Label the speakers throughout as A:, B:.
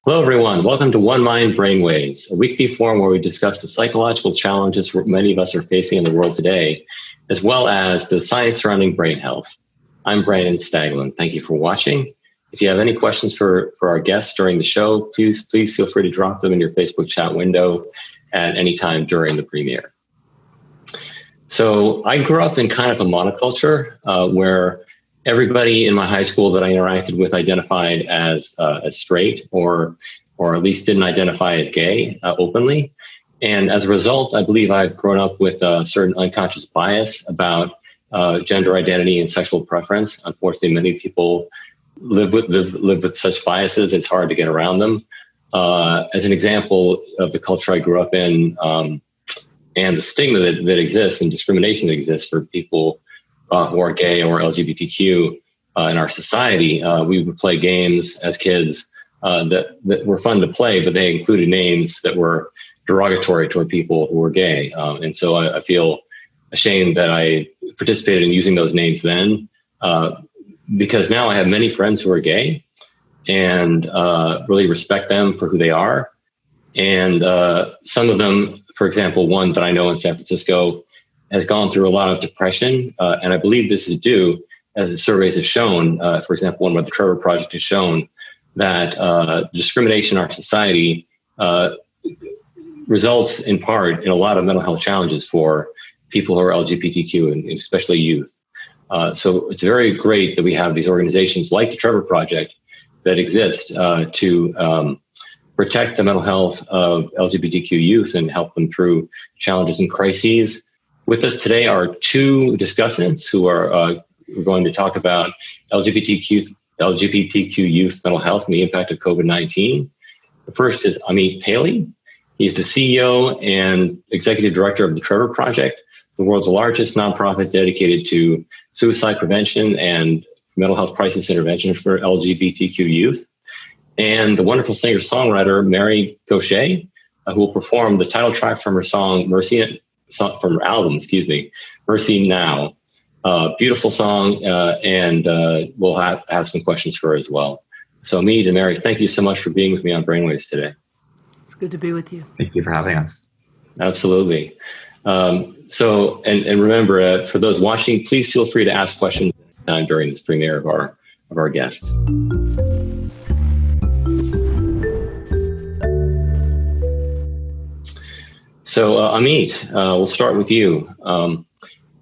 A: Hello, everyone. Welcome to One Mind Brainwaves, a weekly forum where we discuss the psychological challenges many of us are facing in the world today, as well as the science surrounding brain health. I'm Brandon Staglin. Thank you for watching. If you have any questions for our guests during the show, please feel free to drop them in your Facebook chat window at any time during the premiere. So I grew up in kind of a monoculture where everybody in my high school that I interacted with identified as straight or at least didn't identify as gay openly. And as a result, I believe I've grown up with a certain unconscious bias about gender identity and sexual preference. Unfortunately, many people live with such biases. It's hard to get around them. As an example of the culture I grew up in and the stigma that exists and discrimination that exists for people who are gay or LGBTQ in our society, we would play games as kids that were fun to play, but they included names that were derogatory toward people who were gay. And so I feel ashamed that I participated in using those names then, because now I have many friends who are gay and really respect them for who they are. And some of them, for example, one that I know in San Francisco, has gone through a lot of depression. And I believe this is due, as the surveys have shown, for example, one by the Trevor Project has shown that discrimination in our society results in part in a lot of mental health challenges for people who are LGBTQ and especially youth. So it's very great that we have these organizations like the Trevor Project that exist to protect the mental health of LGBTQ youth and help them through challenges and crises. With us today are two discussants who are going to talk about LGBTQ youth mental health and the impact of COVID-19. The first is Amit Paley. He's the CEO and executive director of the Trevor Project, the world's largest nonprofit dedicated to suicide prevention and mental health crisis intervention for LGBTQ youth. And the wonderful singer-songwriter Mary Gautier, who will perform the title track from her song from her album, Mercy Now. Beautiful song, and we'll have some questions for her as well. So Amit and Mary, thank you so much for being with me on Brainwaves today.
B: It's good to be with you.
C: Thank you for having us.
A: Absolutely. So remember, for those watching, please feel free to ask questions during this premiere of our guests. So Amit, we'll start with you.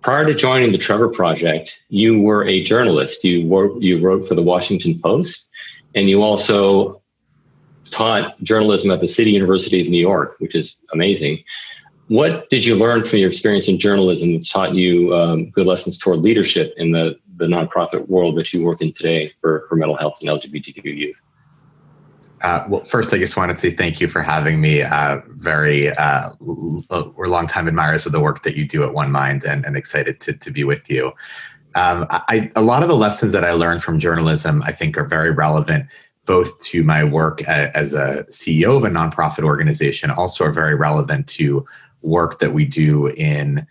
A: Prior to joining the Trevor Project, you were a journalist. You wrote for the Washington Post, and you also taught journalism at the City University of New York, which is amazing. What did you learn from your experience in journalism that taught you good lessons toward leadership in the nonprofit world that you work in today for mental health and LGBTQ youth?
C: Well, first, I just wanted to say thank you for having me. We're longtime admirers of the work that you do at One Mind, and excited to be with you. A lot of the lessons that I learned from journalism, I think, are very relevant both to my work as a CEO of a nonprofit organization, also are very relevant to work that we do in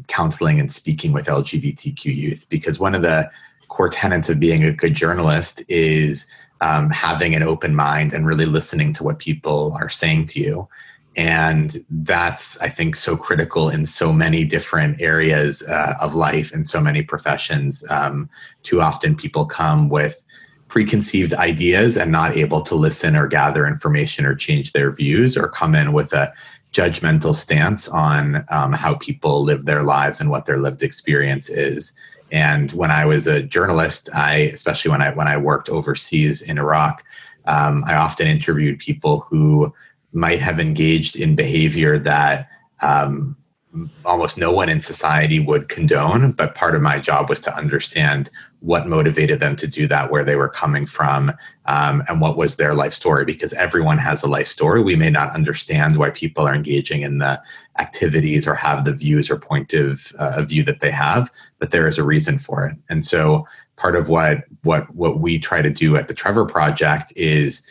C: counseling and speaking with LGBTQ youth. Because one of the core tenets of being a good journalist is having an open mind and really listening to what people are saying to you. And that's, I think, so critical in so many different areas of life and so many professions. Too often people come with preconceived ideas and not able to listen or gather information or change their views, or come in with a judgmental stance on how people live their lives and what their lived experience is. And when I was a journalist, especially when I worked overseas in Iraq, I often interviewed people who might have engaged in behavior that almost no one in society would condone. But part of my job was to understand what motivated them to do that, where they were coming from, and what was their life story. Because everyone has a life story. We may not understand why people are engaging in the activities or have the views or point of view that they have, but there is a reason for it. And so part of what we try to do at the Trevor Project is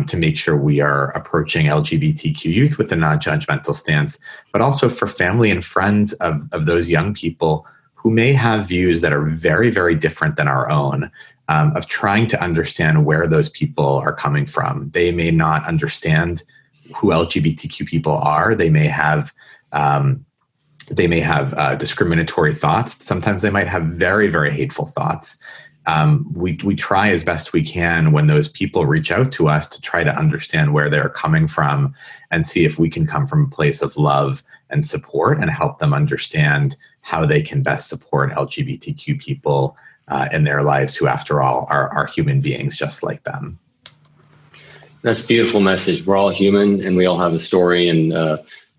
C: to make sure we are approaching LGBTQ youth with a non-judgmental stance, but also for family and friends of those young people who may have views that are very, very different than our own, of trying to understand where those people are coming from. They may not understand who LGBTQ people are. They may have discriminatory thoughts. Sometimes they might have very, very hateful thoughts. We try as best we can when those people reach out to us to try to understand where they're coming from and see if we can come from a place of love and support and help them understand how they can best support LGBTQ people in their lives, who after all are human beings just like them.
A: That's a beautiful message. We're all human and we all have a story, and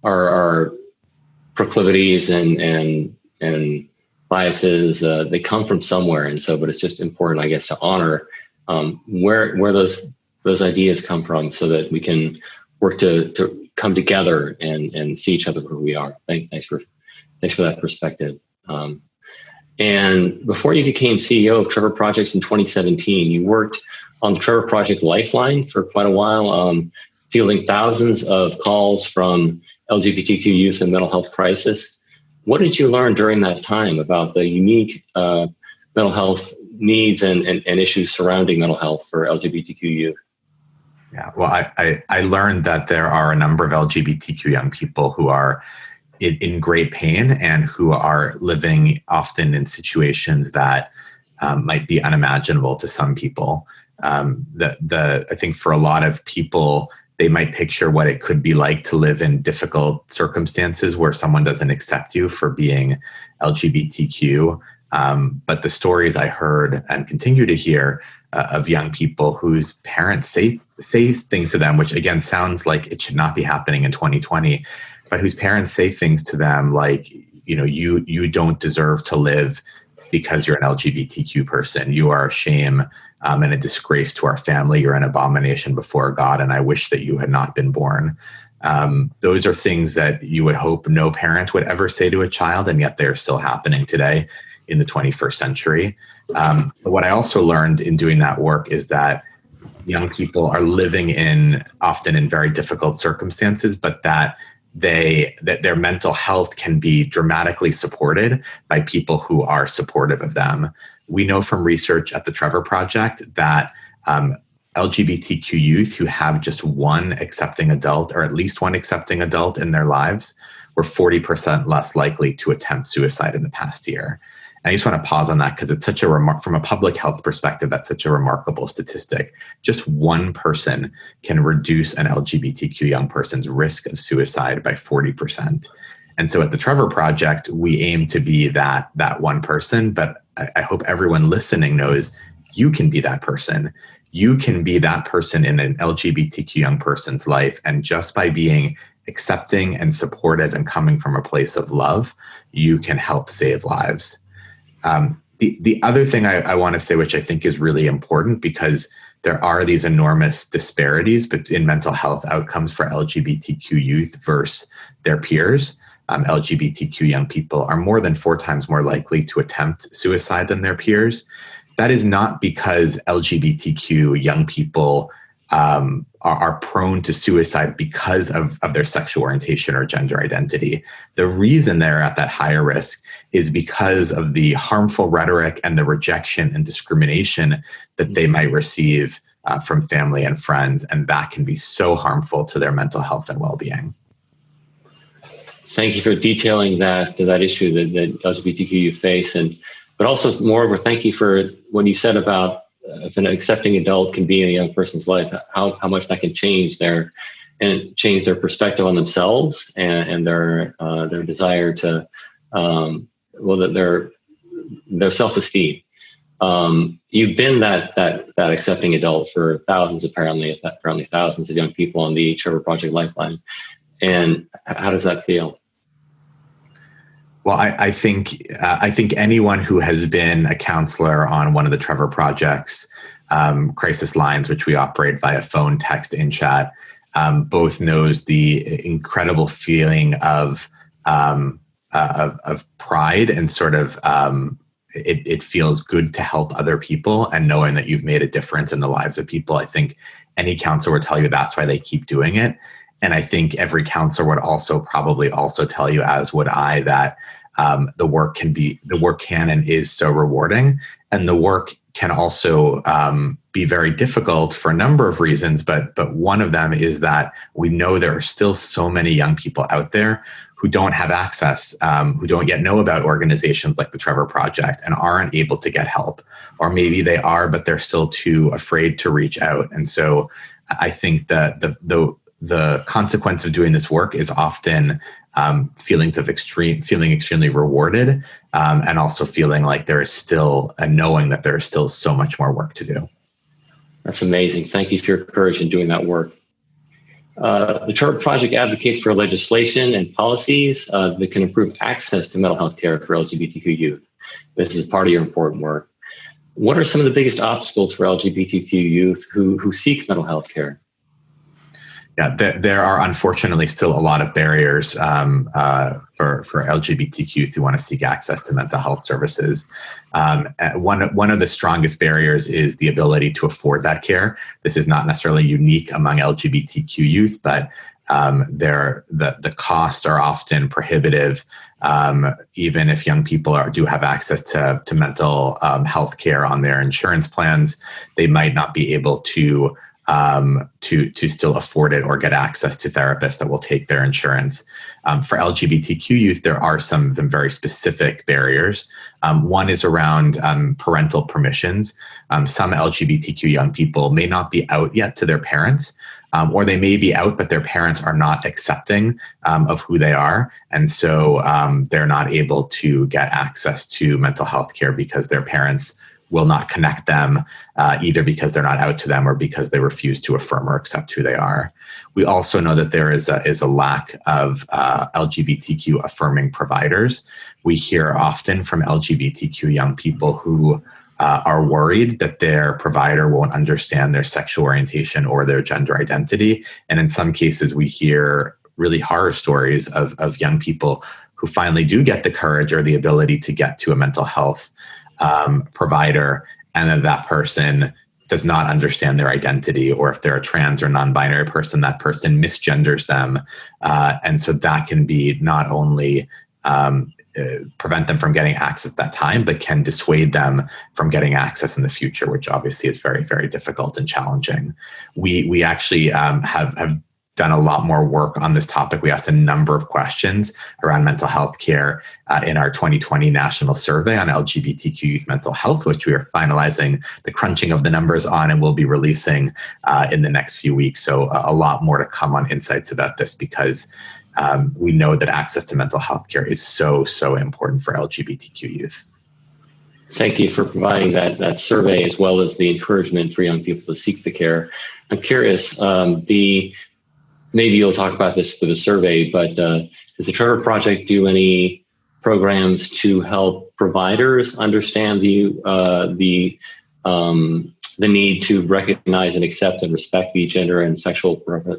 A: our proclivities and biases, they come from somewhere. And so, but it's just important, I guess, to honor where those ideas come from so that we can work to come together and see each other for who we are. Thanks for that perspective. And before you became CEO of Trevor Projects in 2017, you worked on the Trevor Project Lifeline for quite a while, fielding thousands of calls from LGBTQ youth and mental health crisis. What did you learn during that time about the unique mental health needs and issues surrounding mental health for LGBTQ youth?
C: Yeah, well, I learned that there are a number of LGBTQ young people who are in great pain and who are living often in situations that might be unimaginable to some people. I think for a lot of people, they might picture what it could be like to live in difficult circumstances where someone doesn't accept you for being LGBTQ. But the stories I heard and continue to hear of young people whose parents say things to them, which again sounds like it should not be happening in 2020, but whose parents say things to them like, you don't deserve to live because you're an LGBTQ person. You are a shame and a disgrace to our family. You're an abomination before God, and I wish that you had not been born. Those are things that you would hope no parent would ever say to a child, and yet they're still happening today in the 21st century. But what I also learned in doing that work is that young people are living often in very difficult circumstances, but that their mental health can be dramatically supported by people who are supportive of them. We know from research at the Trevor Project that LGBTQ youth who have just one accepting adult, or at least one accepting adult in their lives, were 40% less likely to attempt suicide in the past year. And I just want to pause on that because it's such from a public health perspective, that's such a remarkable statistic. Just one person can reduce an LGBTQ young person's risk of suicide by 40%. And so at the Trevor Project, we aim to be that one person, but I hope everyone listening knows you can be that person. You can be that person in an LGBTQ young person's life. And just by being accepting and supportive and coming from a place of love, you can help save lives. The other thing I want to say, which I think is really important, because there are these enormous disparities in mental health outcomes for LGBTQ youth versus their peers. LGBTQ young people are more than 4 times more likely to attempt suicide than their peers. That is not because LGBTQ young people are prone to suicide because of their sexual orientation or gender identity. The reason they're at that higher risk is because of the harmful rhetoric and the rejection and discrimination that they might receive from family and friends, and that can be so harmful to their mental health and well-being.
A: Thank you for detailing that issue that LGBTQ you face, but also moreover, thank you for what you said about if an accepting adult can be in a young person's life, how much that can change their perspective on themselves and their desire to their self-esteem. You've been that accepting adult for apparently thousands of young people on the Trevor Project Lifeline. And how does that feel?
C: Well, I think anyone who has been a counselor on one of the Trevor Project's crisis lines, which we operate via phone, text, and chat, both knows the incredible feeling of pride and sort of it feels good to help other people, and knowing that you've made a difference in the lives of people. I think any counselor would tell you that's why they keep doing it. And I think every counselor would probably also tell you, as would I, that the work can and is so rewarding. And the work can also be very difficult for a number of reasons, but one of them is that we know there are still so many young people out there who don't have access, who don't yet know about organizations like the Trevor Project and aren't able to get help. Or maybe they are, but they're still too afraid to reach out. And so I think that the consequence of doing this work is often feeling extremely rewarded, and also feeling like there is still, and knowing that there is still so much more work to do.
A: That's amazing. Thank you for your courage in doing that work. The Trevor Project advocates for legislation and policies that can improve access to mental health care for LGBTQ youth. This is part of your important work. What are some of the biggest obstacles for LGBTQ youth who seek mental health care?
C: Yeah, there are unfortunately still a lot of barriers for LGBTQ youth who want to seek access to mental health services. One of the strongest barriers is the ability to afford that care. This is not necessarily unique among LGBTQ youth, but the costs are often prohibitive. Even if young people do have access to mental health care on their insurance plans, they might not be able to still afford it or get access to therapists that will take their insurance. For LGBTQ youth, there are some of them very specific barriers. One is around parental permissions. Some LGBTQ young people may not be out yet to their parents, or they may be out, but their parents are not accepting of who they are. And so they're not able to get access to mental health care because their parents will not connect them, either because they're not out to them or because they refuse to affirm or accept who they are. We also know that there is a lack of LGBTQ affirming providers. We hear often from LGBTQ young people who are worried that their provider won't understand their sexual orientation or their gender identity. And in some cases, we hear really horror stories of young people who finally do get the courage or the ability to get to a mental health provider, and that person does not understand their identity, or if they're a trans or non-binary person, that person misgenders them. And so that can be not only prevent them from getting access at that time, but can dissuade them from getting access in the future, which obviously is very, very difficult and challenging. We actually have done a lot more work on this topic. We asked a number of questions around mental health care in our 2020 national survey on LGBTQ youth mental health, which we are finalizing the crunching of the numbers on and will be releasing in the next few weeks. So a lot more to come on insights about this, because we know that access to mental health care is so important for LGBTQ youth.
A: Thank you for providing that survey, as well as the encouragement for young people to seek the care. I'm curious, maybe you'll talk about this for the survey, but does the Trevor Project do any programs to help providers understand the need to recognize and accept and respect the gender and sexual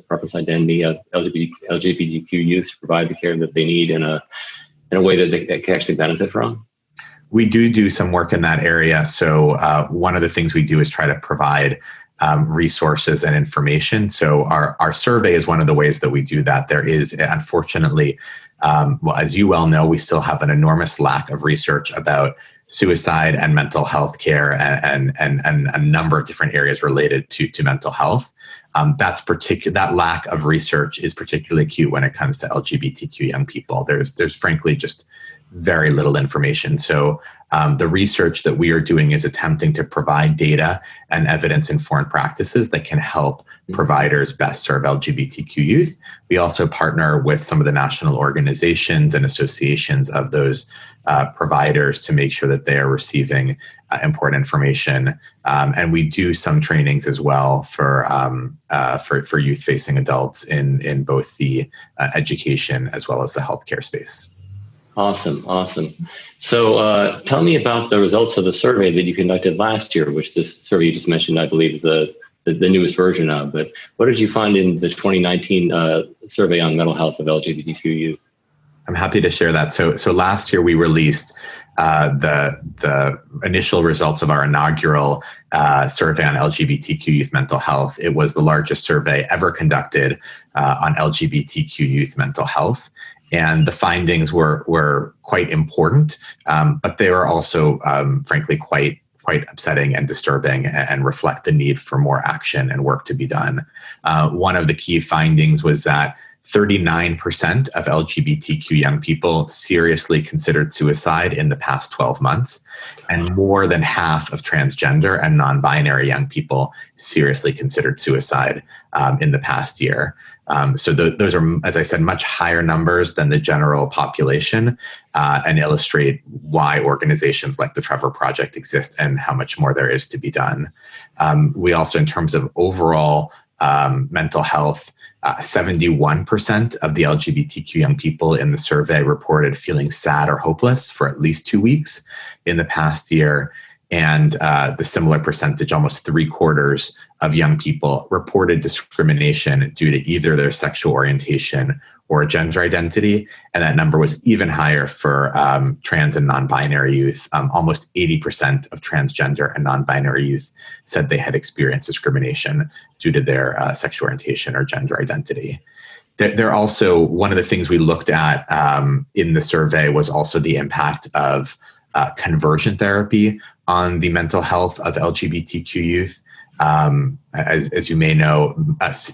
A: preference identity of LGBTQ youth, to provide the care that they need in a way that they can actually benefit from?
C: We do some work in that area. So one of the things we do is try to provide resources and information. So our survey is one of the ways that we do that. There is, unfortunately, well, as you well know, we still have an enormous lack of research about suicide and mental health care and a number of different areas related to mental health. That lack of research is particularly acute when it comes to LGBTQ young people. There's frankly just very little information. So the research that we are doing is attempting to provide data and evidence-informed practices that can help providers best serve LGBTQ youth. We also partner with some of the national organizations and associations of those providers to make sure that they are receiving important information. And we do some trainings as well for youth-facing adults in both the education as well as the healthcare space.
A: Awesome. So tell me about the results of the survey that you conducted last year, which this survey you just mentioned, I believe, is the newest version of. But what did you find in the 2019 survey on mental health of LGBTQ youth?
C: I'm happy to share that. So last year we released the initial results of our inaugural survey on LGBTQ youth mental health. It was the largest survey ever conducted on LGBTQ youth mental health. And the findings were quite important, but they were also, frankly, quite quite upsetting and disturbing, and reflect the need for more action and work to be done. One of the key findings was that 39% of LGBTQ young people seriously considered suicide in the past 12 months, and more than half of transgender and non-binary young people seriously considered suicide in the past year. So those are, as I said, much higher numbers than the general population, and illustrate why organizations like the Trevor Project exist and how much more there is to be done. We also, in terms of overall mental health, 71% of the LGBTQ young people in the survey reported feeling sad or hopeless for at least 2 weeks in the past year. And the similar percentage, almost 3/4 of young people reported discrimination due to either their sexual orientation or gender identity. And that number was even higher for trans and non-binary youth. Almost 80% of transgender and non-binary youth said they had experienced discrimination due to their sexual orientation or gender identity. There also, one of the things we looked at in the survey was also the impact of conversion therapy on the mental health of LGBTQ youth. As you may know,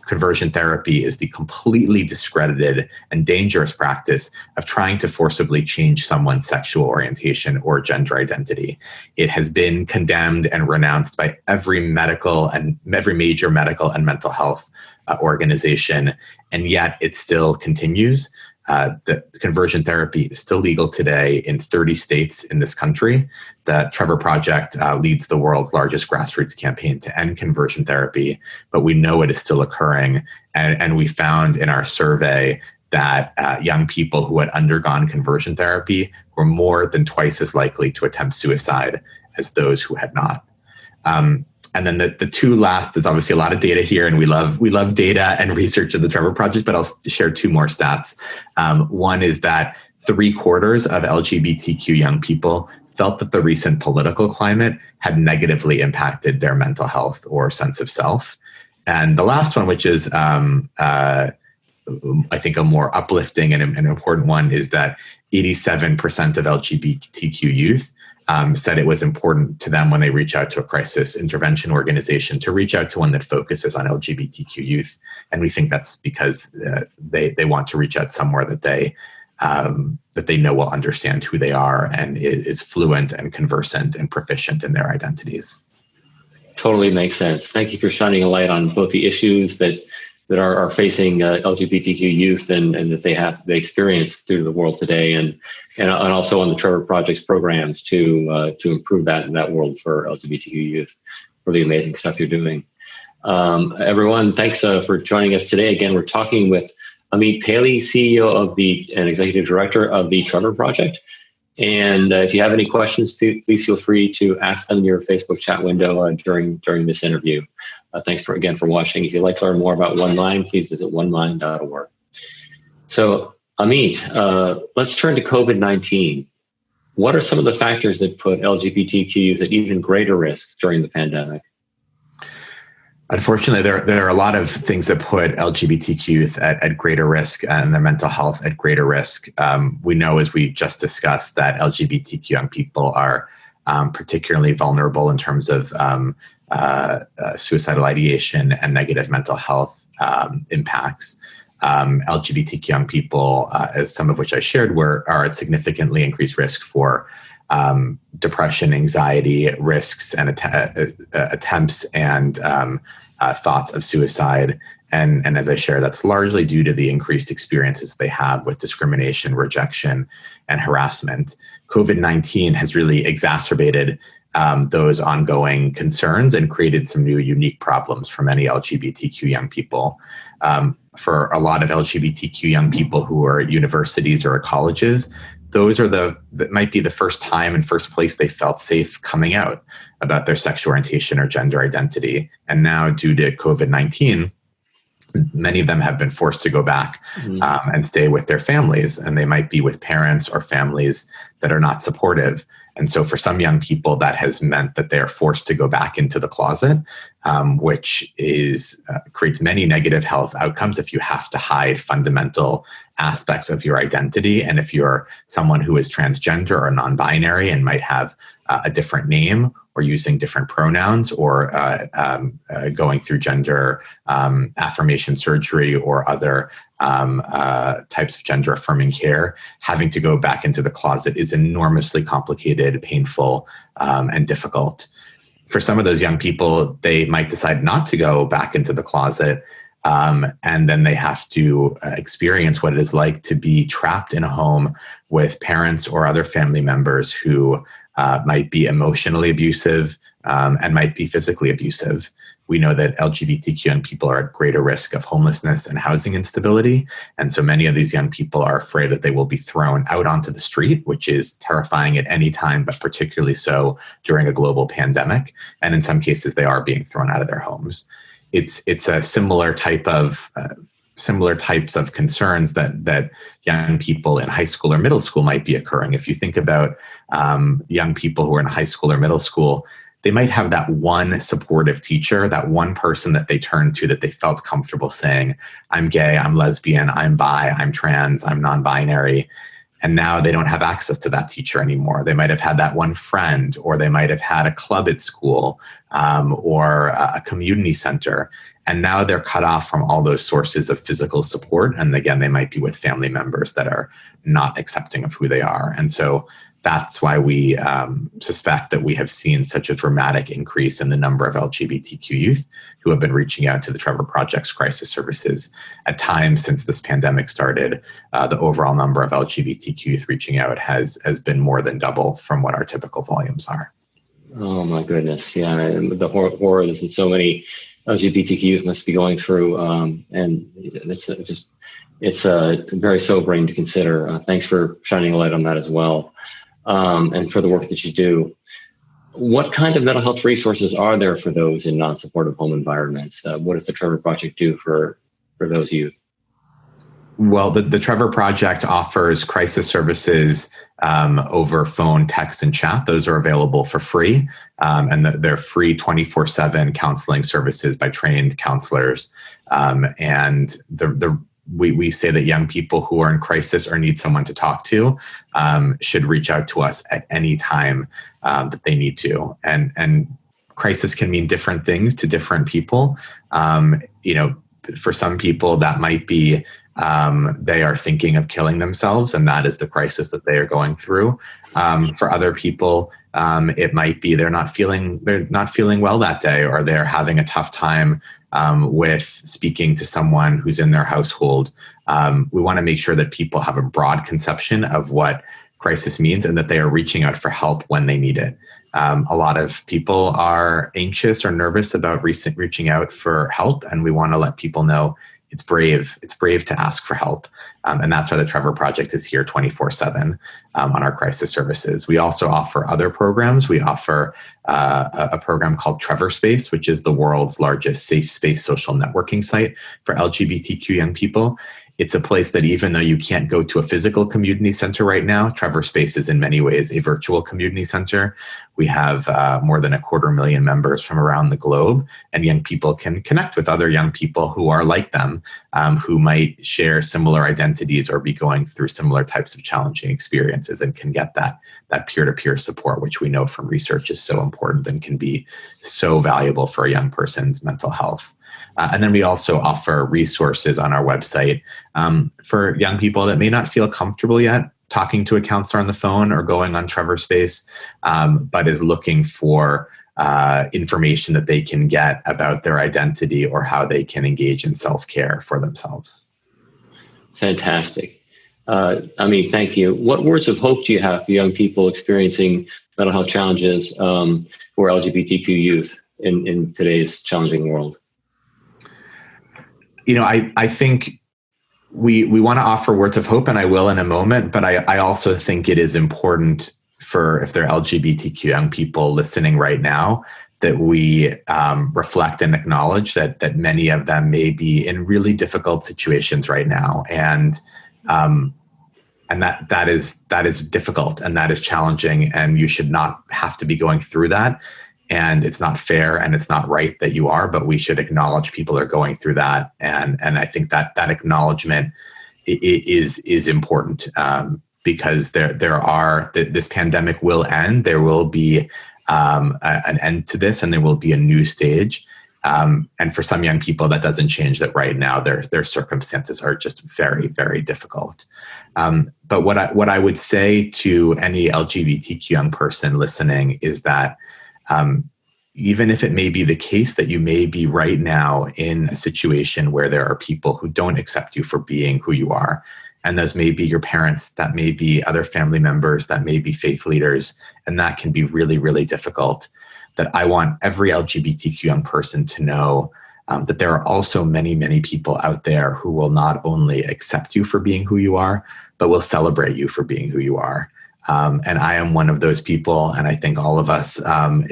C: conversion therapy is the completely discredited and dangerous practice of trying to forcibly change someone's sexual orientation or gender identity. It has been condemned and renounced by every major medical and mental health organization, and yet it still continues. The conversion therapy is still legal today in 30 states in this country. The Trevor Project leads the world's largest grassroots campaign to end conversion therapy, but we know it is still occurring. And we found in our survey that young people who had undergone conversion therapy were more than twice as likely to attempt suicide as those who had not. And then the two last, there's obviously a lot of data here, and we love data and research of the Trevor Project, but I'll share two more stats. One is that 3/4 of LGBTQ young people felt that the recent political climate had negatively impacted their mental health or sense of self. And the last one, which is I think a more uplifting and an important one, is that 87% of LGBTQ youth said it was important to them when they reach out to a crisis intervention organization to reach out to one that focuses on LGBTQ youth. And we think that's because they want to reach out somewhere that they know will understand who they are and is fluent and conversant and proficient in their identities.
A: Totally makes sense. Thank you for shining a light on both the issues that are facing LGBTQ youth and that they experience through the world today, and also on the Trevor Project's programs to improve that world for LGBTQ youth, for the amazing stuff you're doing. Everyone, thanks for joining us today. Again, we're talking with Amit Paley, CEO and Executive Director of the Trevor Project. And if you have any questions, please feel free to ask them in your Facebook chat window during this interview. Thanks again for watching. If you'd like to learn more about One Mind, please visit onemind.org. So, Amit, let's turn to COVID-19. What are some of the factors that put LGBTQ youth at even greater risk during the pandemic?
C: Unfortunately, there are a lot of things that put LGBTQ youth at greater risk and their mental health at greater risk. We know, as we just discussed, that LGBTQ young people are particularly vulnerable in terms of suicidal ideation and negative mental health impacts. LGBTQ young people, as some of which I shared, are at significantly increased risk for depression, anxiety risks, and attempts and thoughts of suicide. And as I share, that's largely due to the increased experiences they have with discrimination, rejection, and harassment. COVID-19 has really exacerbated those ongoing concerns and created some new unique problems for many LGBTQ young people. For a lot of LGBTQ young people who are at universities or at colleges, those are that might be the first time and first place they felt safe coming out about their sexual orientation or gender identity. And now, due to COVID-19, many of them have been forced to go back and stay with their families, and they might be with parents or families that are not supportive. And so for some young people, that has meant that they're forced to go back into the closet, which creates many negative health outcomes if you have to hide fundamental aspects of your identity. And if you're someone who is transgender or non-binary and might have a different name, or using different pronouns, or going through gender affirmation surgery or other types of gender affirming care, having to go back into the closet is enormously complicated, painful, and difficult. For some of those young people, they might decide not to go back into the closet. And then they have to experience what it is like to be trapped in a home with parents or other family members who might be emotionally abusive and might be physically abusive. We know that LGBTQ young people are at greater risk of homelessness and housing instability. And so many of these young people are afraid that they will be thrown out onto the street, which is terrifying at any time, but particularly so during a global pandemic. And in some cases, they are being thrown out of their homes. It's a similar types of concerns that young people in high school or middle school might be occurring. If you think about young people who are in high school or middle school, they might have that one supportive teacher, that one person that they turned to that they felt comfortable saying, I'm gay, I'm lesbian, I'm bi, I'm trans, I'm non-binary. And now they don't have access to that teacher anymore. They might have had that one friend, or they might have had a club at school or a community center. And now they're cut off from all those sources of physical support. And again, they might be with family members that are not accepting of who they are. And so that's why we suspect that we have seen such a dramatic increase in the number of LGBTQ youth who have been reaching out to the Trevor Project's crisis services. At times since this pandemic started, the overall number of LGBTQ youth reaching out has been more than double from what our typical volumes are. Oh my goodness. Yeah. And the horrors that so many LGBTQ youth must be going through. And it's very sobering to consider. Thanks for shining a light on that as well. And for the work that you do. What kind of mental health resources are there for those in non-supportive home environments? What does the Trevor Project do for those youth? Well, the Trevor Project offers crisis services over phone, text, and chat. Those are available for free. And they're free 24/7 counseling services by trained counselors. And we say that young people who are in crisis or need someone to talk to should reach out to us at any time that they need to. And crisis can mean different things to different people. For some people, that might be they are thinking of killing themselves, and that is the crisis that they are going through. For other people, it might be they're not feeling well that day, or they're having a tough time with speaking to someone who's in their household. We want to make sure that people have a broad conception of what crisis means and that they are reaching out for help when they need it. A lot of people are anxious or nervous about reaching out for help, and we want to let people know it's brave. It's brave to ask for help. And that's why the Trevor Project is here 24/7 on our crisis services. We also offer other programs. We offer a program called Trevor Space, which is the world's largest safe space social networking site for LGBTQ young people. It's a place that even though you can't go to a physical community center right now, Trevor Space is in many ways a virtual community center. We have more than 250,000 members from around the globe, and young people can connect with other young people who are like them, who might share similar identities or be going through similar types of challenging experiences, and can get that peer-to-peer support, which we know from research is so important and can be so valuable for a young person's mental health. And then we also offer resources on our website for young people that may not feel comfortable yet talking to a counselor on the phone or going on Trevor Space, but is looking for information that they can get about their identity or how they can engage in self-care for themselves. Fantastic. Thank you. What words of hope do you have for young people experiencing mental health challenges who are LGBTQ youth in today's challenging world? I think we want to offer words of hope, and I will in a moment, but I also think it is important for, if they're LGBTQ young people listening right now, that we reflect and acknowledge that many of them may be in really difficult situations right now. And that is difficult, and that is challenging, and you should not have to be going through that. And it's not fair, and it's not right that you are, but we should acknowledge people are going through that. And I think that acknowledgement is important, because this pandemic will end. There will be an end to this, and there will be a new stage. And for some young people, that doesn't change that right now their circumstances are just very, very difficult. But what I would say to any LGBTQ young person listening is that even if it may be the case that you may be right now in a situation where there are people who don't accept you for being who you are, and those may be your parents, that may be other family members, that may be faith leaders, and that can be really, really difficult, that I want every LGBTQ young person to know that there are also many, many people out there who will not only accept you for being who you are, but will celebrate you for being who you are. And I am one of those people, and I think all of us on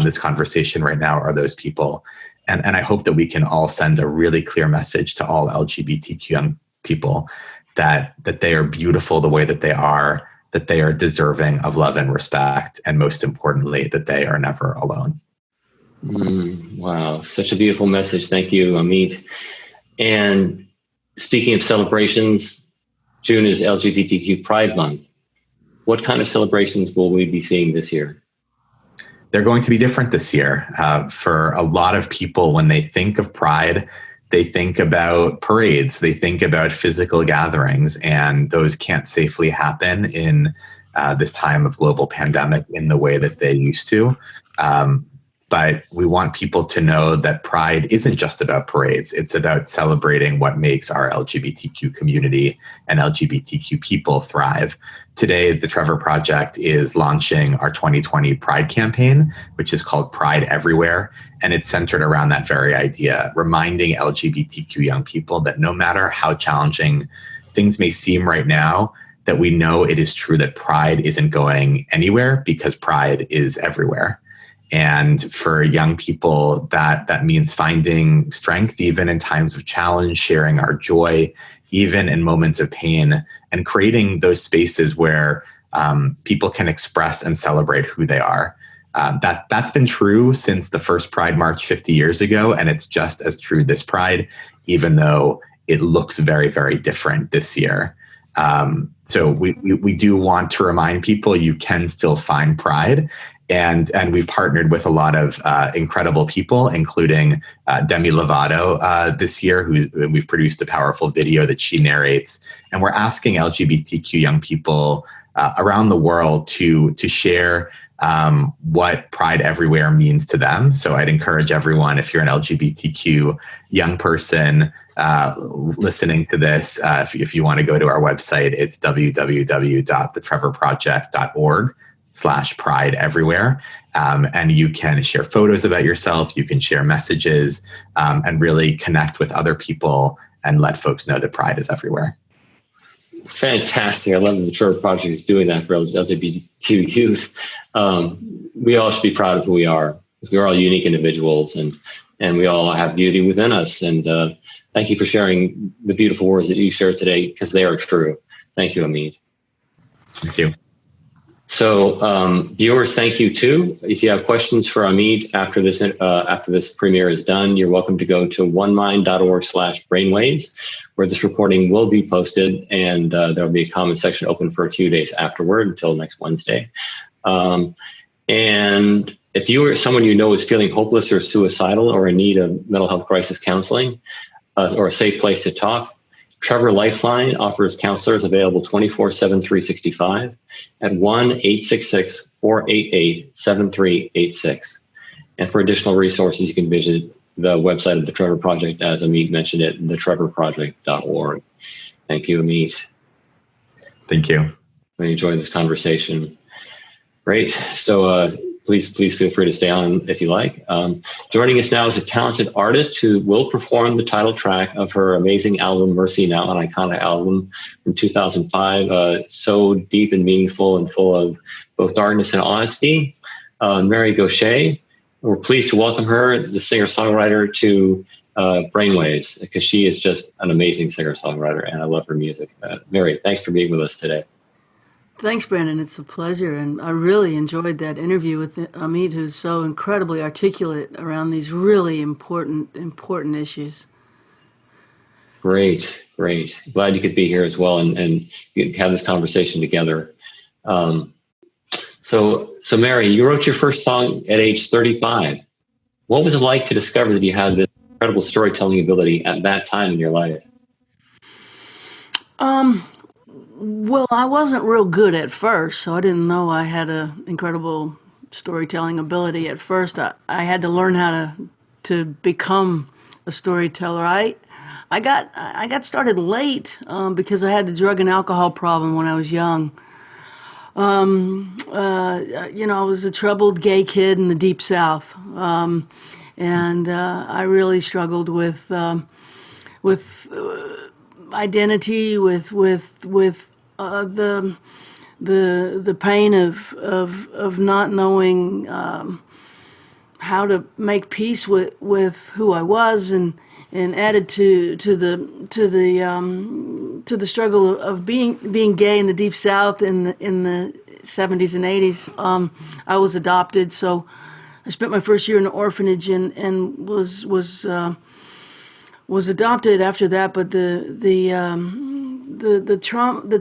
C: this conversation right now are those people. And I hope that we can all send a really clear message to all LGBTQ young people that they are beautiful the way that they are deserving of love and respect, and most importantly, that they are never alone.
A: Wow, such a beautiful message. Thank you, Amit. And speaking of celebrations, June is LGBTQ Pride Month. What kind of celebrations will we be seeing this year?
C: They're going to be different this year. For a lot of people, when they think of Pride, they think about parades, they think about physical gatherings, and those can't safely happen in this time of global pandemic in the way that they used to. But we want people to know that Pride isn't just about parades. It's about celebrating what makes our LGBTQ community and LGBTQ people thrive. Today, the Trevor Project is launching our 2020 Pride campaign, which is called Pride Everywhere. And it's centered around that very idea, reminding LGBTQ young people that no matter how challenging things may seem right now, that we know it is true that Pride isn't going anywhere because Pride is everywhere. And for young people, that means finding strength even in times of challenge, sharing our joy, even in moments of pain, and creating those spaces where people can express and celebrate who they are. That's been true since the first Pride March 50 years ago, and it's just as true this Pride, even though it looks very, very different this year. So we do want to remind people you can still find Pride. And we've partnered with a lot of incredible people, including Demi Lovato this year, who we've produced a powerful video that she narrates. And we're asking LGBTQ young people around the world to share what Pride Everywhere means to them. So I'd encourage everyone, if you're an LGBTQ young person listening to this, if you want to go to our website, it's www.thetrevorproject.org/Pride Everywhere. And you can share photos about yourself, you can share messages, and really connect with other people and let folks know that Pride is everywhere.
A: Fantastic. I love that the Trevor Project is doing that for LGBTQ youth. We all should be proud of who we are, because we're all unique individuals, and we all have beauty within us. And thank you for sharing the beautiful words that you shared today, because they are true. Thank you, Amit.
C: Thank you.
A: So viewers, thank you too. If you have questions for Amit after this premiere is done, you're welcome to go to onemind.org/brainwaves, where this recording will be posted, and there'll be a comment section open for a few days afterward until next Wednesday. And if you or someone you know is feeling hopeless or suicidal or in need of mental health crisis counseling or a safe place to talk, Trevor Lifeline offers counselors available 24/7, 365 at 1-866-488-7386. And for additional resources, you can visit the website of the Trevor Project, as Amit mentioned it, thetrevorproject.org. Thank you, Amit.
C: Thank you.
A: I enjoyed this conversation. Great. So please feel free to stay on if you like. Joining us now is a talented artist who will perform the title track of her amazing album, Mercy Now, an iconic album from 2005, so deep and meaningful and full of both darkness and honesty. Mary Gautier, we're pleased to welcome her, the singer-songwriter, to Brainwaves, because she is just an amazing singer-songwriter, and I love her music. Mary, thanks for being with us today.
B: Thanks, Brandon. It's a pleasure. And I really enjoyed that interview with Amit, who's so incredibly articulate around these really important issues.
A: Great. Glad you could be here as well and you have this conversation together. So Mary, you wrote your first song at age 35. What was it like to discover that you had this incredible storytelling ability at that time in your life?
B: Well, I wasn't real good at first, so I didn't know I had an incredible storytelling ability at first. I had to learn how to become a storyteller. I got started late because I had a drug and alcohol problem when I was young. I was a troubled gay kid in the Deep South, and I really struggled with identity, with the pain of not knowing how to make peace with who I was, and added to the struggle of being gay in the Deep South in the 70s and 80s. I was adopted, so I spent my first year in an orphanage and was adopted after that. But the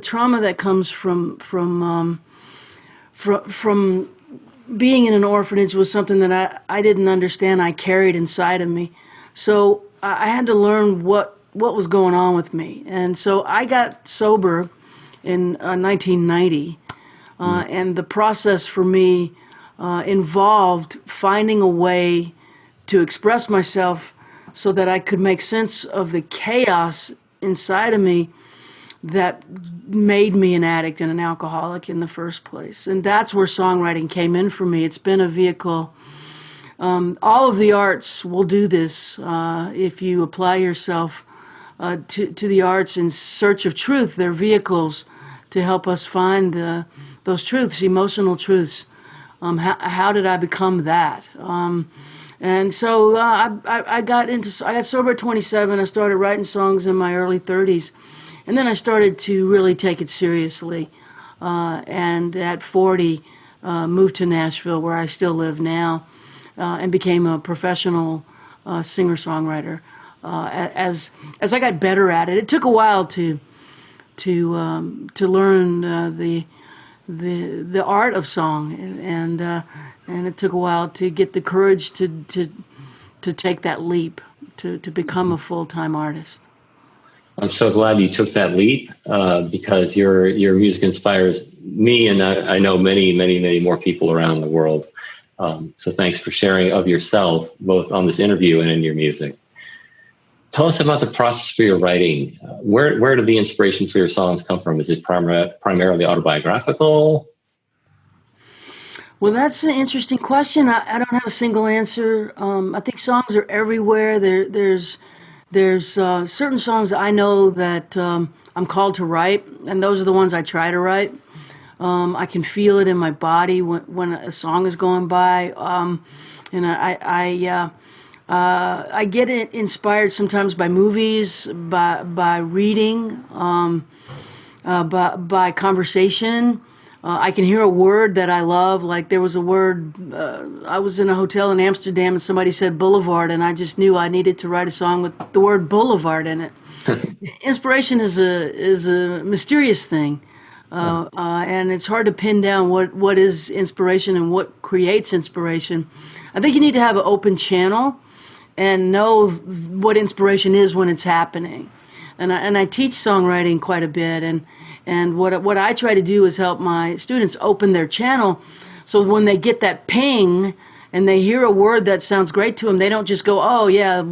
B: trauma that comes from being in an orphanage was something that I didn't understand. I carried inside of me, so I had to learn what was going on with me. And so I got sober in 1990, and the process for me involved finding a way to express myself so that I could make sense of the chaos inside of me that made me an addict and an alcoholic in the first place. And that's where songwriting came in for me. It's been a vehicle. All of the arts will do this if you apply yourself to the arts in search of truth. They're vehicles to help us find those truths, emotional truths. How did I become that? And so I got sober at 27. I started writing songs in my early 30s. And then I started to really take it seriously. And at 40, moved to Nashville, where I still live now, and became a professional singer-songwriter. As I got better at it, it took a while to learn the art of song, and it took a while to get the courage to take that leap to become a full-time artist.
A: I'm so glad you took that leap because your music inspires me, and I know many, many, many more people around the world. So thanks for sharing of yourself, both on this interview and in your music. Tell us about the process for your writing. Where did the inspiration for your songs come from? Is it primarily autobiographical?
B: Well, that's an interesting question. I don't have a single answer. I think songs are everywhere. There's certain songs I know that I'm called to write, and those are the ones I try to write. I can feel it in my body when a song is going by, and I get inspired sometimes by movies, by reading, by conversation. I can hear a word that I love. Like there was a word, I was in a hotel in Amsterdam and somebody said boulevard, and I just knew I needed to write a song with the word boulevard in it. Inspiration is a mysterious thing, and it's hard to pin down what is inspiration and what creates inspiration. I think you need to have an open channel and know what inspiration is when it's happening. And I teach songwriting quite a bit, and what I try to do is help my students open their channel, so when they get that ping and they hear a word that sounds great to them, they don't just go, "Oh yeah,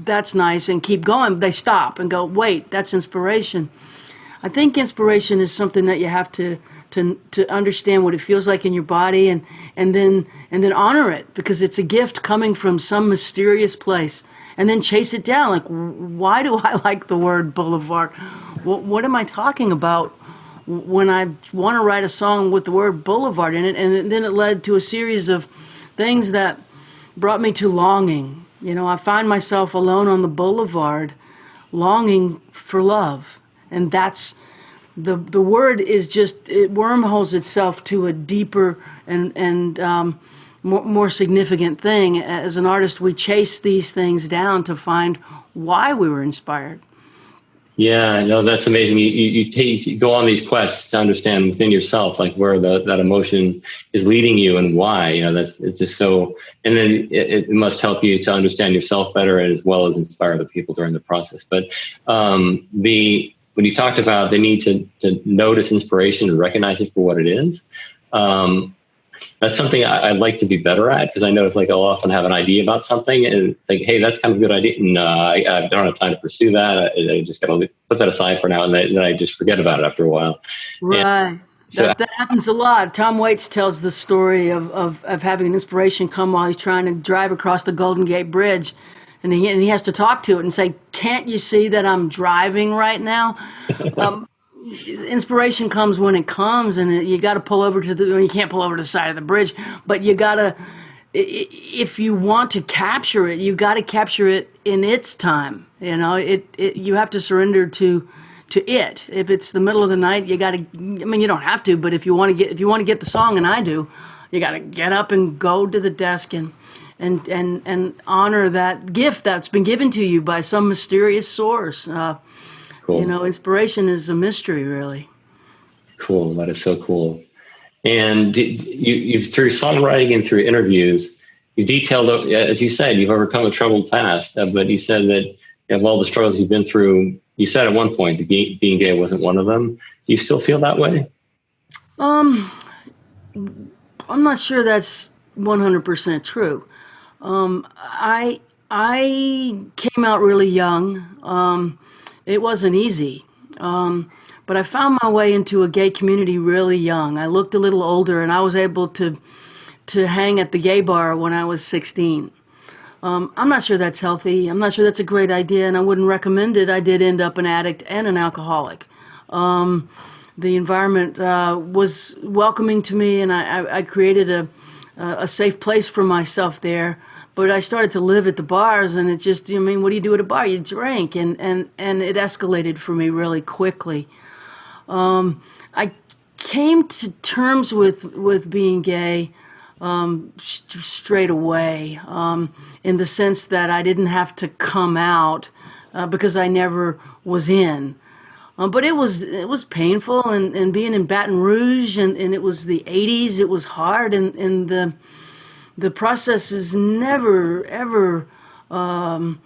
B: that's nice," and keep going. They stop and go, "Wait, that's inspiration." I think inspiration is something that you have to understand what it feels like in your body, and then honor it, because it's a gift coming from some mysterious place. And then chase it down. Like, why do I like the word boulevard? What am I talking about when I want to write a song with the word boulevard in it? And then it led to a series of things that brought me to longing. You know, I find myself alone on the boulevard, longing for love. And that's, the word is just, it wormholes itself to a deeper and more significant thing. As an artist, we chase these things down to find why we were inspired.
A: Yeah, no, that's amazing. You go on these quests to understand within yourself, like where that emotion is leading you and why. It's just so, and then it must help you to understand yourself better as well as inspire other people during the process. But when you talked about the need to notice inspiration and recognize it for what it is, that's something I'd like to be better at, because I know it's like I'll often have an idea about something and think, hey, that's kind of a good idea. No, I don't have time to pursue that. I just got to put that aside for now, and then I just forget about it after a while.
B: Right. That happens a lot. Tom Waits tells the story of having an inspiration come while he's trying to drive across the Golden Gate Bridge. And he has to talk to it and say, can't you see that I'm driving right now? Inspiration comes when it comes, and you got to pull over you can't pull over to the side of the bridge, but you got to, if you want to capture it, you got to capture it in its time. You have to surrender to it. If it's the middle of the night, you got to, you don't have to, but if you want to get the song, and I do, you got to get up and go to the desk and honor that gift that's been given to you by some mysterious source. Cool. Inspiration is a mystery, really.
A: Cool. That is so cool. And you've through songwriting and through interviews, you detailed, as you said, you've overcome a troubled past. But you said that of all the struggles you've been through, you said at one point that being gay wasn't one of them. Do you still feel that way?
B: I'm not sure that's 100% true. I came out really young. It wasn't easy, but I found my way into a gay community really young. I looked a little older, and I was able to hang at the gay bar when I was 16. I'm not sure that's healthy. I'm not sure that's a great idea, and I wouldn't recommend it. I did end up an addict and an alcoholic. The environment was welcoming to me, and I created a safe place for myself there. But I started to live at the bars, and it just, what do you do at a bar? You drink, and it escalated for me really quickly. I came to terms with being gay straight away, in the sense that I didn't have to come out because I never was in. But it was painful, and being in Baton Rouge, and it was the 80s, it was hard, and the process is never, ever done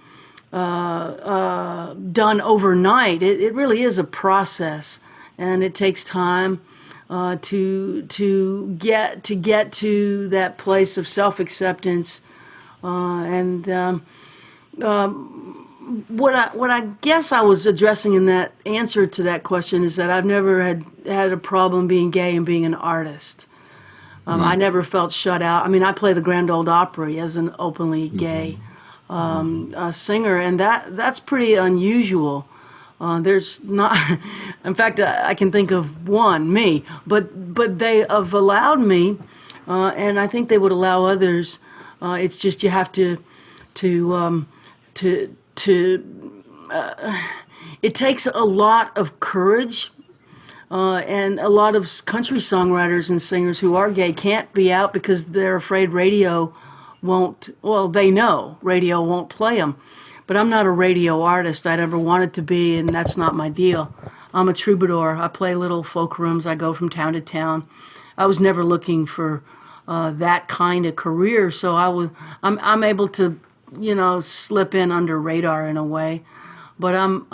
B: overnight. It really is a process, and it takes time to get to that place of self-acceptance. What I guess I was addressing in that answer to that question is that I've never had a problem being gay and being an artist. I never felt shut out. I play the Grand Ole Opry as an openly gay singer, and that's pretty unusual. There's not, in fact, I can think of one, me, but they have allowed me, and I think they would allow others. It's just you have to it takes a lot of courage. And a lot of country songwriters and singers who are gay can't be out because they're afraid radio won't, they know radio won't play them. But I'm not a radio artist. I never wanted to be, and that's not my deal. I'm a troubadour. I play little folk rooms. I go from town to town. I was never looking for that kind of career, so I'm able to, slip in under radar in a way. But I'm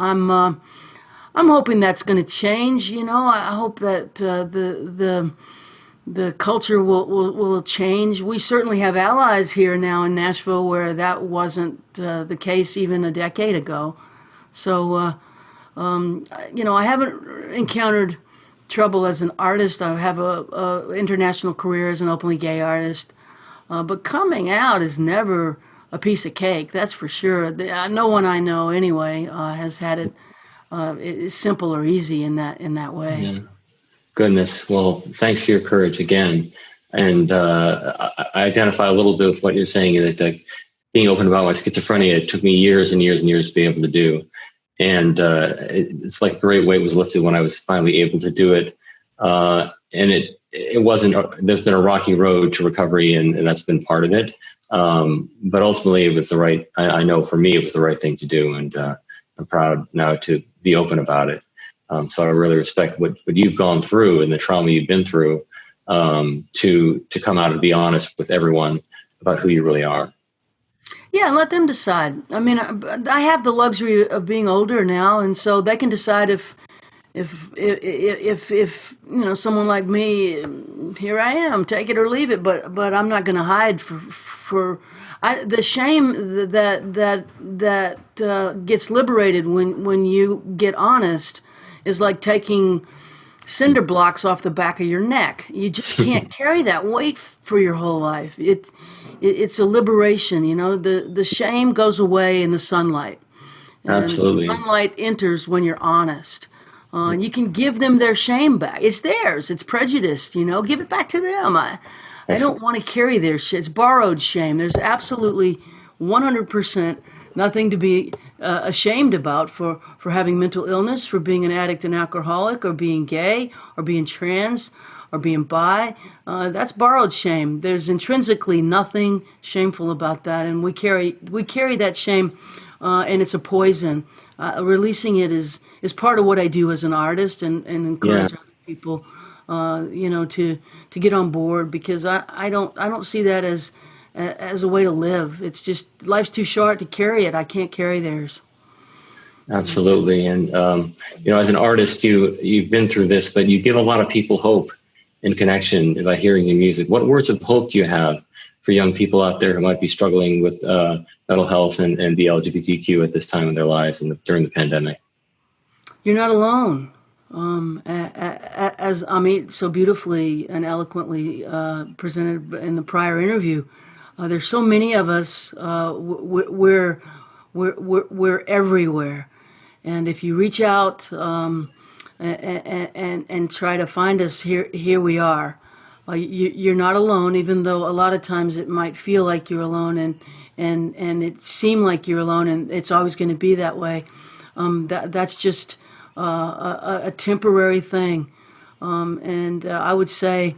B: hoping that's going to change. I hope that the culture will change. We certainly have allies here now in Nashville where that wasn't the case even a decade ago. So, I haven't encountered trouble as an artist. I have a international career as an openly gay artist. But coming out is never a piece of cake, that's for sure. No one I know anyway has had it it's simple or easy in that way.
A: Yeah. Goodness. Well, thanks for your courage again. And I identify a little bit with what you're saying, that being open about my schizophrenia, it took me years and years and years to be able to do. And it's like a great weight was lifted when I was finally able to do it. And it wasn't, there's been a rocky road to recovery, and that's been part of it. But ultimately it was I know for me, it was the right thing to do. And I'm proud now to be open about it. So I really respect what you've gone through and the trauma you've been through, to come out and be honest with everyone about who you really are.
B: Yeah, let them decide. I mean, I have the luxury of being older now, and so they can decide if someone like me, here I am, take it or leave it. But I'm not going to hide the shame that gets liberated when you get honest is like taking cinder blocks off the back of your neck. You just can't carry that weight for your whole life. It's a liberation. The shame goes away in the sunlight. And
A: Absolutely.
B: sunlight enters when you're honest. You can give them their shame back. It's theirs. It's prejudiced. Give it back to them. I don't want to carry their shit. It's borrowed shame. There's absolutely 100% nothing to be ashamed about for having mental illness, for being an addict and alcoholic, or being gay, or being trans, or being bi. That's borrowed shame. There's intrinsically nothing shameful about that, and we carry that shame, and it's a poison. Releasing it is part of what I do as an artist, and encourage other people, to get on board, because I don't see that as a way to live. It's just life's too short to carry it. I can't carry theirs.
A: Absolutely. And, as an artist, you've been through this, but you give a lot of people hope and connection by hearing your music. What words of hope do you have for young people out there who might be struggling with mental health and the LGBTQ at this time in their lives and during the pandemic? You're
B: not alone. As Amit so beautifully and eloquently presented in the prior interview, there's so many of us. We're everywhere, and if you reach out and try to find us, here we are. You're not alone, even though a lot of times it might feel like you're alone, and it seem like you're alone, and it's always going to be that way. That's just a temporary thing, and I would say,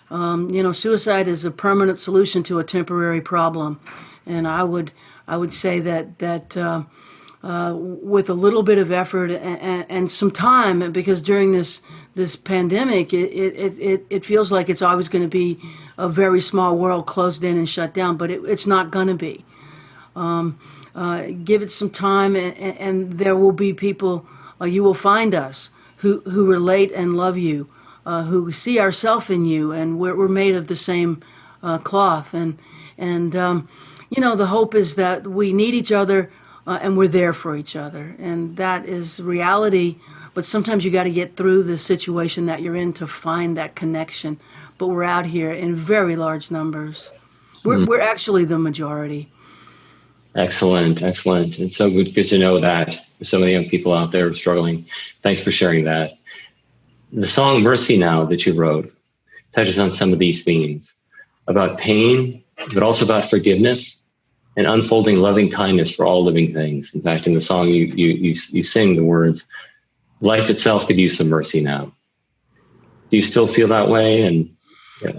B: suicide is a permanent solution to a temporary problem, and I would say that with a little bit of effort and some time, because during this pandemic, it feels like it's always going to be a very small world closed in and shut down, but it's not going to be. Give it some time, and there will be people. You will find us who relate and love you, who see ourselves in you, and we're made of the same cloth. And the hope is that we need each other, and we're there for each other, and that is reality. But sometimes you got to get through the situation that you're in to find that connection. But we're out here in very large numbers. We're actually the majority. Excellent.
A: It's so good to know that so many young people out there are struggling. Thanks for sharing that. The song Mercy Now that you wrote touches on some of these themes about pain, but also about forgiveness and unfolding loving kindness for all living things. In fact, in the song, you sing the words, "Life itself could use some mercy now." Do you still feel that way? And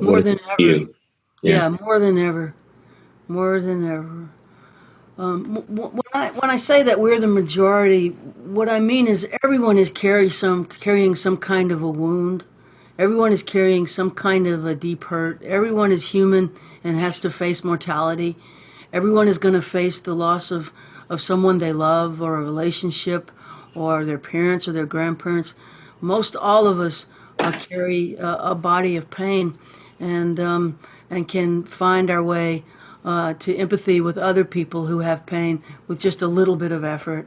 B: more than ever. Yeah, more than ever. More than ever. When I say that we're the majority, what I mean is everyone is carrying some kind of a wound. Everyone is carrying some kind of a deep hurt. Everyone is human and has to face mortality. Everyone is going to face the loss of someone they love, or a relationship, or their parents or their grandparents. Most all of us carry a body of pain, and can find our way to empathy with other people who have pain with just a little bit of effort.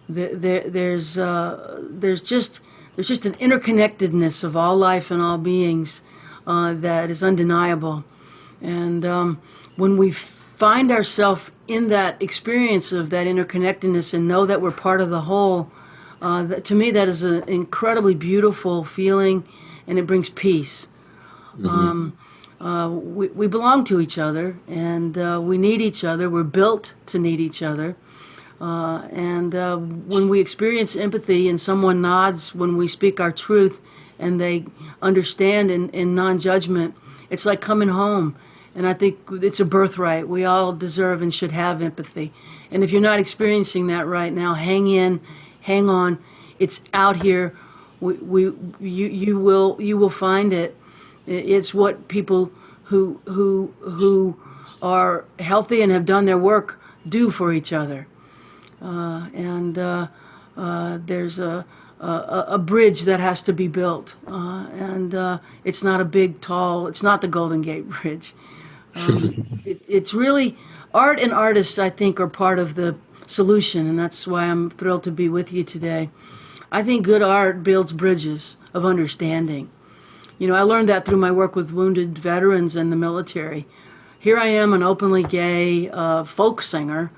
B: There's just an interconnectedness of all life and all beings that is undeniable. And when we find ourselves in that experience of that interconnectedness and know that we're part of the whole, to me that is an incredibly beautiful feeling, and it brings peace. Mm-hmm. We belong to each other, and we need each other. We're built to need each other. And when we experience empathy and someone nods when we speak our truth and they understand in non-judgment, it's like coming home. And I think it's a birthright. We all deserve and should have empathy. And if you're not experiencing that right now, hang in, hang on. It's out here. You will find it. It's what people who are healthy and have done their work do for each other. And there's a bridge that has to be built, and it's not a big, tall. It's not the Golden Gate Bridge. It's really art, and artists, I think, are part of the solution, and that's why I'm thrilled to be with you today. I think good art builds bridges of understanding. You know, I learned that through my work with wounded veterans and the military. Here I am, an openly gay folk singer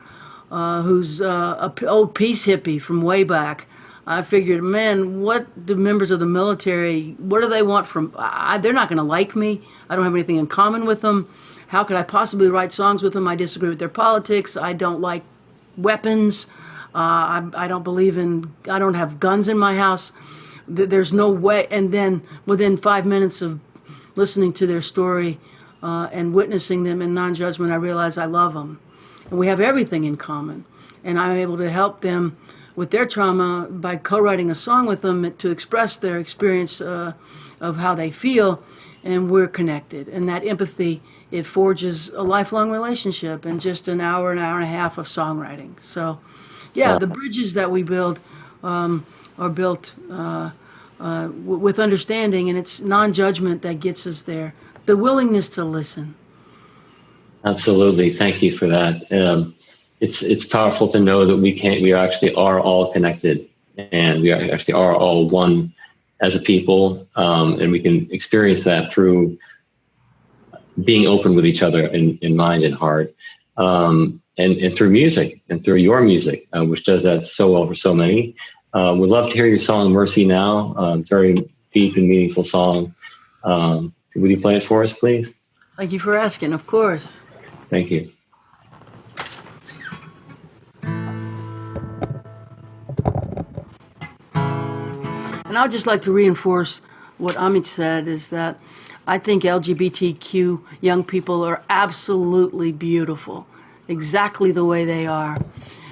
B: who's a old peace hippie from way back. I figured, man, what do members of the military, what do they want from, they're not going to like me. I don't have anything in common with them. How could I possibly write songs with them? I disagree with their politics. I don't like weapons. I don't believe in, I don't have guns in my house. There's no way. And then within 5 minutes of listening to their story and witnessing them in non-judgment, I realized I love them. And we have everything in common. And I'm able to help them with their trauma by co-writing a song with them to express their experience of how they feel. And we're connected. And that empathy, it forges a lifelong relationship in just an hour and a half of songwriting. So, yeah, the bridges that we build are built with understanding, and it's non-judgment that gets us there. The willingness to listen.
A: Absolutely. Thank you for that. It's powerful to know that we actually are all connected, and we actually are all one as a people, and we can experience that through being open with each other in mind and heart, and through music, and through your music, which does that so well for so many. We'd love to hear your song "Mercy Now." Very deep and meaningful song. Would you play it for us, please?
B: Thank you for asking. Of course.
A: Thank you.
B: And I'd just like to reinforce what Amit said, is that I think LGBTQ young people are absolutely beautiful, exactly the way they are.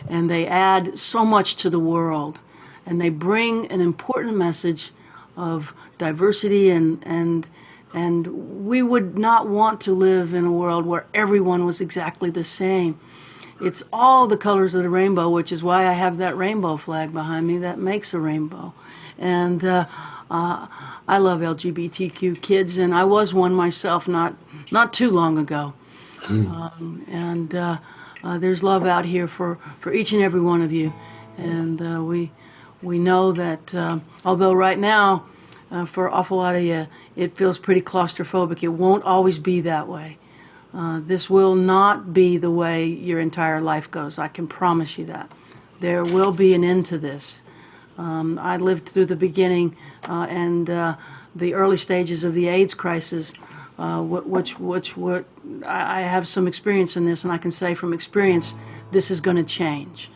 B: And they add so much to the world. And they bring an important message of diversity, and we would not want to live in a world where everyone was exactly the same. It's all the colors of the rainbow, which is why I have that rainbow flag behind me that makes a rainbow. And I love LGBTQ kids, and I was one myself not too long ago. There's love out here for each and every one of you. And we know that although right now, for an awful lot of you, it feels pretty claustrophobic, it won't always be that way. This will not be the way your entire life goes. I can promise you that. There will be an end to this. I lived through the beginning and the early stages of the AIDS crisis, I have some experience in this, and I can say from experience, this is going to change.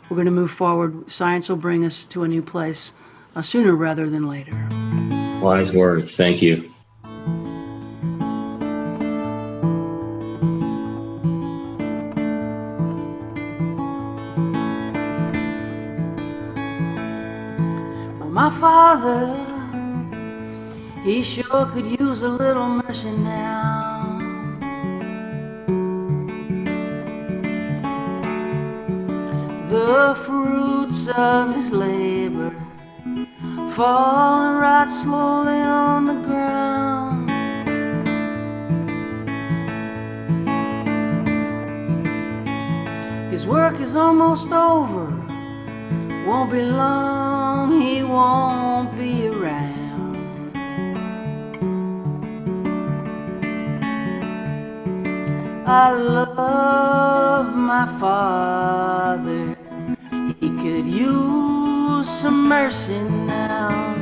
B: We're going to move forward. Science will bring us to a new place sooner rather than later.
A: Wise words. Thank you.
B: My father, he sure could use a little mercy now. The fruits of his labor falling right slowly on the ground. His work is almost over. Won't be long, he won't be around. I love my father. He could use some mercy now.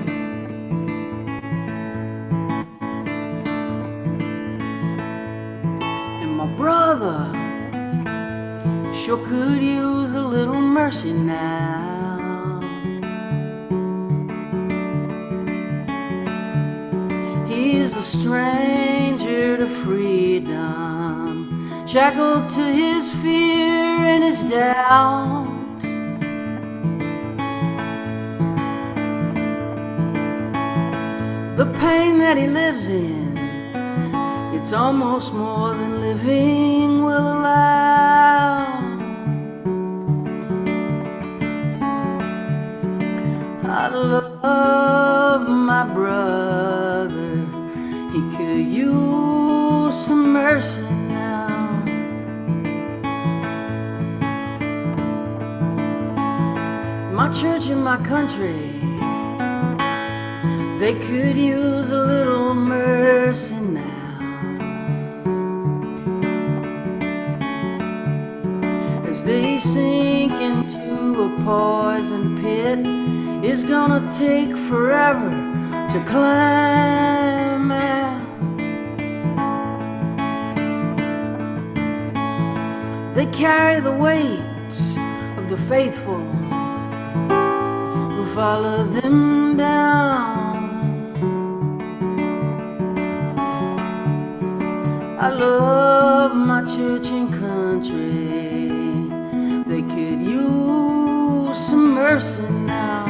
B: And my brother sure could use a little mercy now. He's a stranger to freedom, shackled to his fear in his doubt. The pain that he lives in, it's almost more than living will allow. I love my brother, he could use some mercy now. My church and my country, they could use a little mercy now. As they sink into a poison pit, it's gonna take forever to climb out. They carry the weight of the faithful who follow them down. I love my church and country, they could use some mercy now.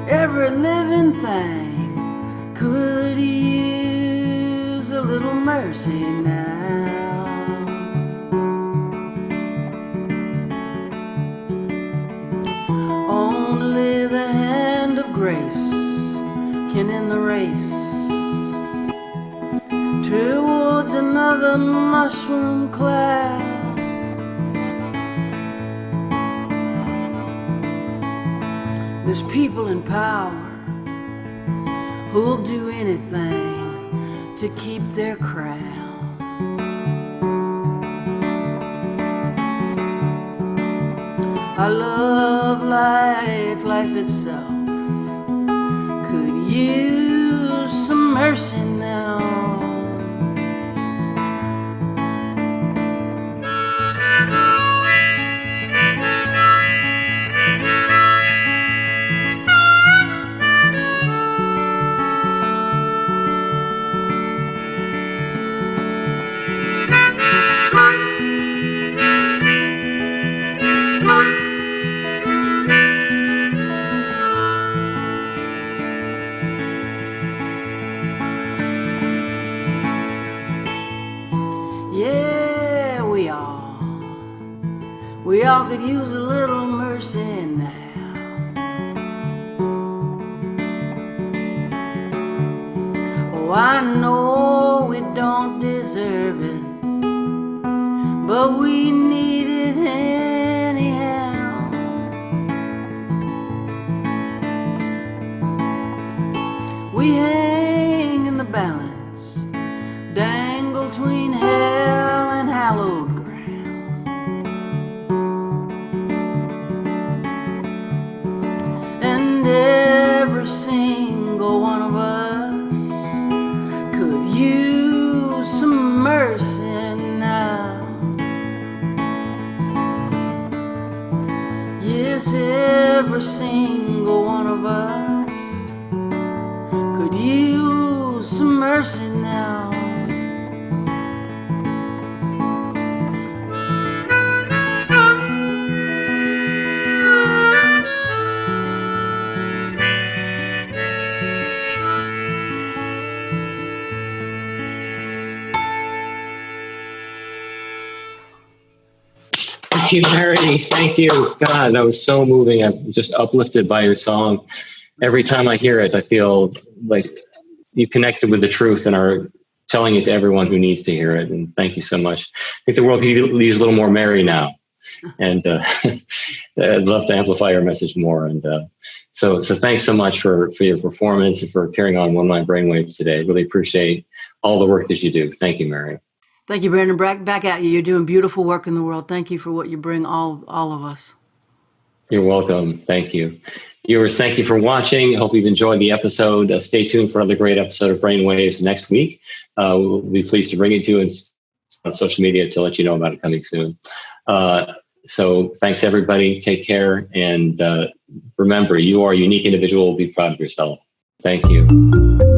B: Every living thing could use a little mercy now. Only the hand of grace can end the race towards another mushroom cloud. There's people in power who'll do anything to keep their crown. I love life, life itself could use some mercy now. We all could use a little mercy now. Oh, I know we don't deserve it, but we need it anyhow. We hang in the balance, dangle between hell and hallowed ground. Every single one of us could use some mercy now. Yes, every single one of us could use some mercy now.
A: Thank you, Mary. Thank you. God, that was so moving. I'm just uplifted by your song. Every time I hear it, I feel like you connected with the truth and are telling it to everyone who needs to hear it. And thank you so much. I think the world could use a little more Mary now. And I'd love to amplify your message more. And so thanks so much for your performance and for carrying on One Line Brainwaves today. Really appreciate all the work that you do. Thank you, Mary.
B: Thank you, Brandon. Back at you. You're doing beautiful work in the world. Thank you for what you bring all of us.
A: You're welcome. Thank you. Viewers, thank you for watching. I hope you've enjoyed the episode. Stay tuned for another great episode of Brainwaves next week. We'll be pleased to bring it to you on social media to let you know about it coming soon. So thanks, everybody. Take care. And remember, you are a unique individual. Be proud of yourself. Thank you.